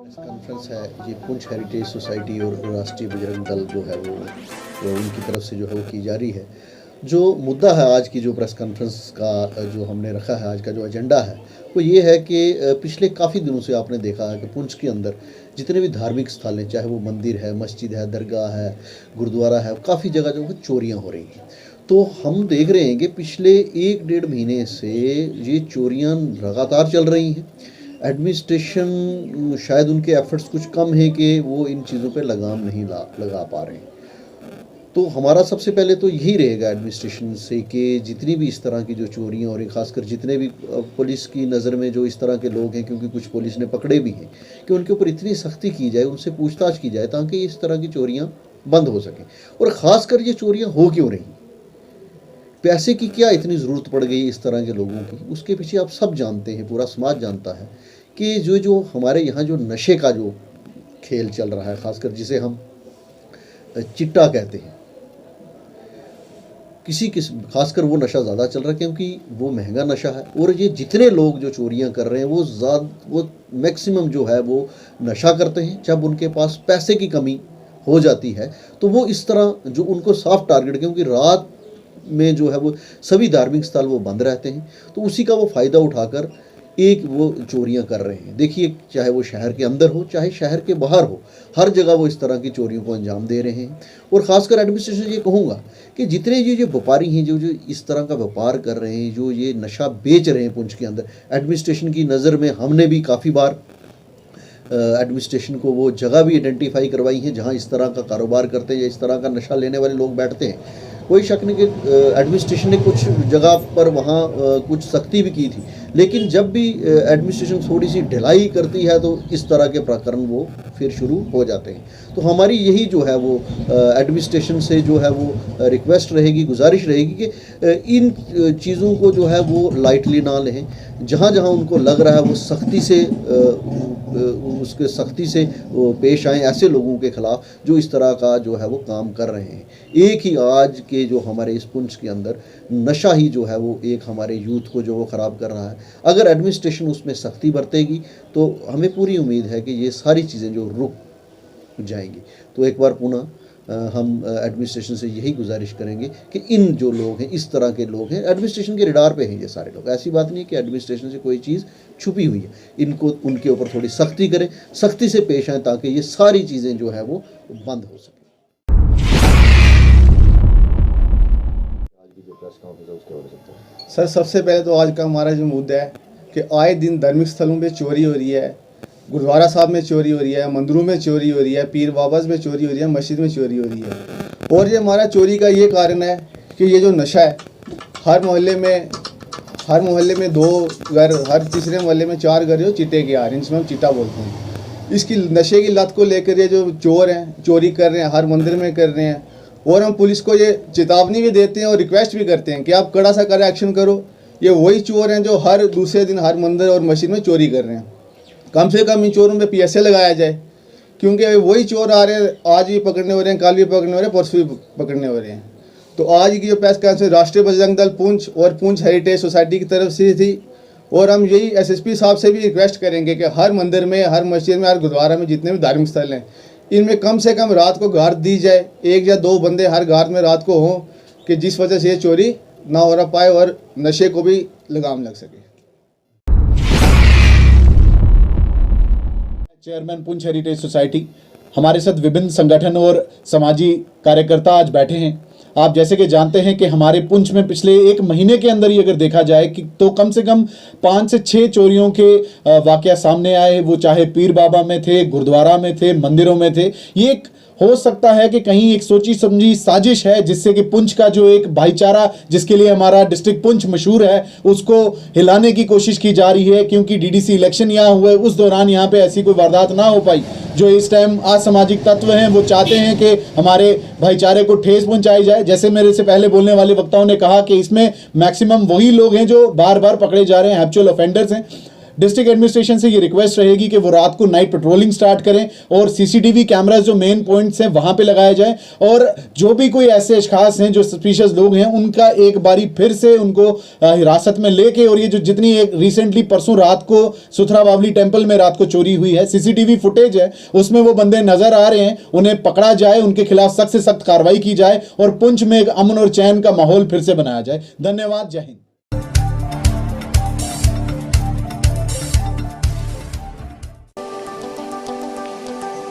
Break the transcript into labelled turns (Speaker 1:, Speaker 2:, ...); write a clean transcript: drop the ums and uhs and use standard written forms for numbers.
Speaker 1: Conference है ये Poonch heritage society और राष्ट्रीय बजरंग दल जो है वो उनकी तरफ से जो है वो की जा रही है। जो मुद्दा है आज की जो प्रेस कॉन्फ्रेंस का जो हमने रखा है, आज का जो एजेंडा है वो ये है कि पिछले काफ़ी दिनों से आपने देखा है कि पुंछ के अंदर जितने भी धार्मिक स्थल हैं, चाहे वो मंदिर है, मस्जिद है, दरगाह है, गुरुद्वारा है, काफ़ी जगह जो है चोरियाँ हो रही हैं। तो हम देख रहे हैं कि पिछले 1-1.5 महीने से ये चोरियाँ लगातार चल रही हैं। एडमिनिस्ट्रेशन शायद उनके एफर्ट्स कुछ कम हैं कि वो इन चीज़ों पे लगाम नहीं लगा पा रहे हैं। तो हमारा सबसे पहले तो यही रहेगा एडमिनिस्ट्रेशन से कि जितनी भी इस तरह की जो चोरियां और ख़ासकर जितने भी पुलिस की नज़र में जो इस तरह के लोग हैं, क्योंकि कुछ पुलिस ने पकड़े भी हैं, कि उनके ऊपर इतनी सख्ती की जाए, उनसे पूछताछ की जाए ताकि इस तरह की चोरियां बंद हो सकें। और ख़ासकर ये चोरियां हो क्यों रही, पैसे की क्या इतनी ज़रूरत पड़ गई इस तरह के लोगों की, उसके पीछे आप सब जानते हैं, पूरा समाज जानता है कि जो हमारे यहाँ जो नशे का जो खेल चल रहा है, ख़ासकर जिसे हम चिट्टा कहते हैं, किसी खासकर वो नशा ज़्यादा चल रहा है क्योंकि वो महंगा नशा है। और ये जितने लोग जो चोरियां कर रहे हैं वो मैक्सिमम जो है वो नशा करते हैं। जब उनके पास पैसे की कमी हो जाती है तो वो इस तरह जो उनको साफ टारगेट, क्योंकि रात में जो है वो सभी धार्मिक स्थल वो बंद रहते हैं, तो उसी का वो फ़ायदा उठाकर वो चोरियां कर रहे हैं। देखिए, चाहे वो शहर के अंदर हो चाहे शहर के बाहर हो, हर जगह वो इस तरह की चोरियों को अंजाम दे रहे हैं। और ख़ासकर एडमिनिस्ट्रेशन ये कहूँगा कि जितने जो व्यापारी हैं जो इस तरह का व्यापार कर रहे हैं, जो ये नशा बेच रहे हैं पुंछ के अंदर, एडमिनिस्ट्रेशन की नज़र में हमने भी काफ़ी बार एडमिनिस्ट्रेशन को वो जगह भी आइडेंटिफाई करवाई है जहाँ इस तरह का कारोबार करते हैं या इस तरह का नशा लेने वाले लोग बैठते हैं। कोई शक नहीं कि एडमिनिस्ट्रेशन ने कुछ जगह पर वहाँ कुछ सख्ती भी की थी, लेकिन जब भी एडमिनिस्ट्रेशन थोड़ी सी ढिलाई करती है तो इस तरह के प्रकरण वो फिर शुरू हो जाते हैं। तो हमारी यही जो है वो एडमिनिस्ट्रेशन से जो है वो रिक्वेस्ट रहेगी, गुजारिश रहेगी कि इन चीज़ों को जो है वो लाइटली ना लें। जहाँ जहाँ उनको लग रहा है वो सख्ती से पेश आएँ ऐसे लोगों के ख़िलाफ़ जो इस तरह का जो है वो काम कर रहे हैं। एक ही आज के जो हमारे इस पुंछ के अंदर नशा ही जो है वो एक हमारे यूथ को जो वो ख़राब कर रहा है। अगर एडमिनिस्ट्रेशन उसमें सख्ती बरतेगी तो हमें पूरी उम्मीद है कि ये सारी चीज़ें जो रुक जाएंगी। तो एक बार पुनः हम एडमिनिस्ट्रेशन से यही गुजारिश करेंगे कि इन जो लोग हैं, इस तरह के लोग हैं, एडमिनिस्ट्रेशन के रडार पे हैं ये सारे लोग। ऐसी बात नहीं है कि एडमिनिस्ट्रेशन से कोई चीज़ छुपी हुई है। इनको उनके ऊपर थोड़ी सख्ती करें, सख्ती से पेश आएँ ताकि ये सारी चीज़ें जो है वो बंद हो सकें।
Speaker 2: सर, सबसे पहले तो आज का हमारा जो मुद्दा है कि आए दिन धार्मिक स्थलों पे चोरी हो रही है, गुरुद्वारा साहब में चोरी हो रही है, मंदिरों में चोरी हो रही है, पीर बाबाज में चोरी हो रही है, मस्जिद में चोरी हो रही है। और ये हमारा चोरी का ये कारण है कि ये जो नशा है, हर मोहल्ले में 2 घर, हर तीसरे मोहल्ले में 4 घर जो चिट्टे के आ रहे हैं, जिसमें हम चिट्टा बोलते हैं। इसकी नशे की लत को लेकर ये जो चोर हैं चोरी कर रहे हैं, हर मंदिर में कर रहे हैं। और हम पुलिस को ये चेतावनी भी देते हैं और रिक्वेस्ट भी करते हैं कि आप कड़ा सा कड़ा एक्शन करो। ये वही चोर हैं जो हर दूसरे दिन हर मंदिर और मस्जिद में चोरी कर रहे हैं। कम से कम इन चोरों पे PSA लगाया जाए, क्योंकि वही चोर आ रहे हैं, आज भी पकड़ने हो रहे हैं, कल भी पकड़ने हो रहे हैं, परसों भी पकड़ने हो रहे हैं। तो आज की जो प्रेस कॉन्फ्रेंस राष्ट्रीय बजरंग दल पुंछ और पुंछ हेरिटेज सोसाइटी की तरफ से थी, और हम यही SSP साहब से भी रिक्वेस्ट करेंगे कि हर मंदिर में, हर मस्जिद में, हर गुरुद्वारा में जितने भी धार्मिक स्थल हैं, इनमें कम से कम रात को गार्ड दी जाए। 1 या 2 बंदे हर गार्ड में रात को हों कि जिस वजह से ये चोरी ना हो रहा पाए और नशे को भी लगाम लग सके।
Speaker 3: चेयरमैन पुंछ हेरिटेज सोसाइटी, हमारे साथ विभिन्न संगठन और समाजी कार्यकर्ता आज बैठे हैं। आप जैसे कि जानते हैं कि हमारे पुंछ में पिछले 1 महीने के अंदर ही अगर देखा जाए कि तो कम से कम 5 से 6 चोरियों के वाकया सामने आए। वो चाहे पीर बाबा में थे, गुरुद्वारा में थे, मंदिरों में थे। ये एक हो सकता है कि कहीं एक सोची समझी साजिश है जिससे कि पुंछ का जो एक भाईचारा जिसके लिए हमारा डिस्ट्रिक्ट पुंछ मशहूर है उसको हिलाने की कोशिश की जा रही है, क्योंकि DDC इलेक्शन यहाँ हुए उस दौरान यहाँ पे ऐसी कोई वारदात ना हो पाई। जो इस टाइम असामाजिक तत्व हैं वो चाहते हैं कि हमारे भाईचारे को ठेस पहुंचाई जाए। जैसे मेरे से पहले बोलने वाले वक्ताओं ने कहा कि इसमें मैक्सिमम वही लोग हैं जो बार बार पकड़े जा रहे हैं, हैप्चुअल ऑफेंडर्स हैं। डिस्ट्रिक्ट एडमिनिस्ट्रेशन से ये रिक्वेस्ट रहेगी कि वो रात को नाइट पेट्रोलिंग स्टार्ट करें और सीसीटीवी कैमरास जो मेन पॉइंट्स हैं वहां पे लगाया जाए, और जो भी कोई ऐसे खास हैं जो सस्पिशियस लोग हैं उनका एक बारी फिर से उनको हिरासत में लेके, और ये जो जितनी एक रिसेंटली परसों रात को सुथरा बावली टेंपल में रात को चोरी हुई है, सीसीटीवी फुटेज है उसमें वो बंदे नजर आ रहे हैं, उन्हें पकड़ा जाए, उनके खिलाफ सख्त से सख्त कार्रवाई की जाए और पुंछ में एक अमन और चैन का माहौल फिर से बनाया जाए। धन्यवाद। जय हिंद।